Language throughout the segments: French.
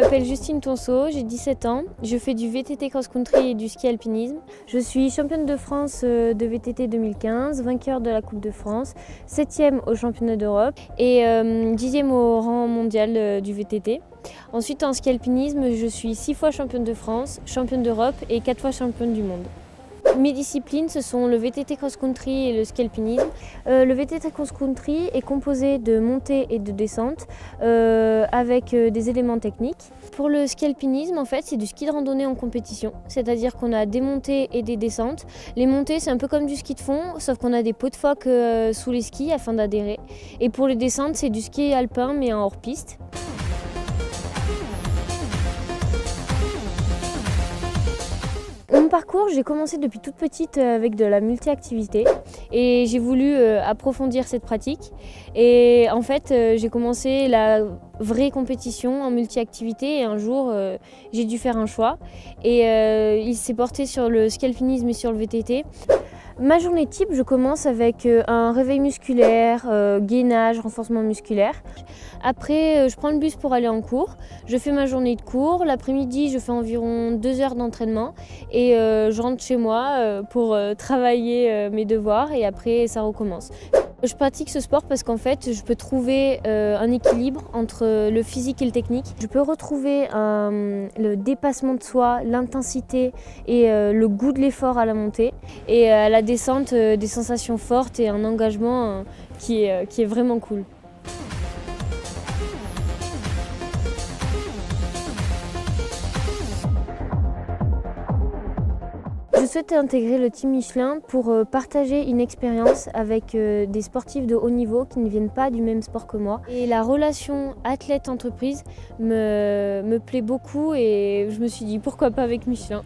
m'appelle Justine Tonceau, j'ai 17 ans. Je fais du VTT cross-country et du ski alpinisme. Je suis championne de France de VTT 2015, vainqueur de la Coupe de France, 7e au championnat d'Europe et 10e au rang mondial du VTT. Ensuite, en ski alpinisme, je suis 6 fois championne de France, championne d'Europe et 4 fois championne du monde. Mes disciplines, ce sont le VTT cross-country et le ski alpinisme. Le VTT cross-country est composé de montées et de descentes avec des éléments techniques. Pour le ski alpinisme, en fait, c'est du ski de randonnée en compétition, c'est-à-dire qu'on a des montées et des descentes. Les montées, c'est un peu comme du ski de fond, sauf qu'on a des pots de phoque sous les skis afin d'adhérer. Et pour les descentes, c'est du ski alpin mais en hors-piste. Mon parcours, j'ai commencé depuis toute petite avec de la multi-activité et j'ai voulu approfondir cette pratique. Et en fait, j'ai commencé la vraie compétition en multi-activité et un jour, j'ai dû faire un choix. Et il s'est porté sur le ski alpinisme et sur le VTT. Ma journée type, je commence avec un réveil musculaire, gainage, renforcement musculaire. Après, je prends le bus pour aller en cours. Je fais ma journée de cours. L'après-midi, je fais environ 2 heures d'entraînement et je rentre chez moi pour travailler mes devoirs et après, ça recommence. Je pratique ce sport parce qu'en fait, je peux trouver un équilibre entre le physique et le technique. Je peux retrouver le dépassement de soi, l'intensité et le goût de l'effort à la montée. Et à la descente, des sensations fortes et un engagement qui est vraiment cool. Je souhaite intégrer le team Michelin pour partager une expérience avec des sportifs de haut niveau qui ne viennent pas du même sport que moi. Et la relation athlète-entreprise me plaît beaucoup et je me suis dit pourquoi pas avec Michelin.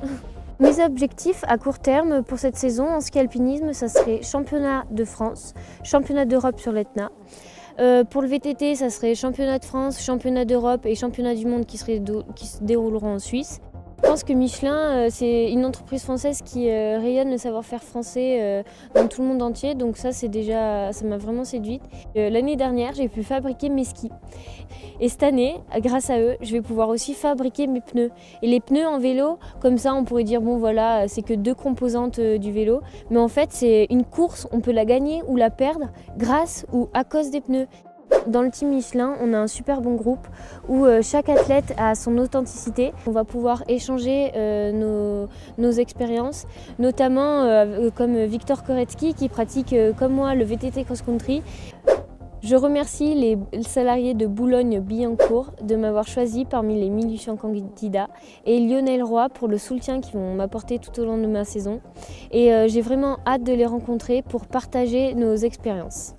Mes objectifs à court terme pour cette saison en ski alpinisme, ça serait championnat de France, championnat d'Europe sur l'Etna. Pour le VTT, ça serait championnat de France, championnat d'Europe et championnat du monde qui se dérouleront en Suisse. Je pense que Michelin, c'est une entreprise française qui rayonne le savoir-faire français dans tout le monde entier, donc ça m'a vraiment séduite. L'année dernière, j'ai pu fabriquer mes skis. Et cette année, grâce à eux, je vais pouvoir aussi fabriquer mes pneus. Et les pneus en vélo, comme ça on pourrait dire bon voilà, c'est que 2 composantes du vélo, mais en fait c'est une course, on peut la gagner ou la perdre grâce ou à cause des pneus. Dans le team Michelin, on a un super bon groupe où chaque athlète a son authenticité. On va pouvoir échanger nos expériences, notamment comme Victor Koretsky qui pratique comme moi le VTT cross-country. Je remercie les salariés de Boulogne-Billancourt de m'avoir choisi parmi les 1800 candidats et Lionel Roy pour le soutien qu'ils vont m'apporter tout au long de ma saison. Et j'ai vraiment hâte de les rencontrer pour partager nos expériences.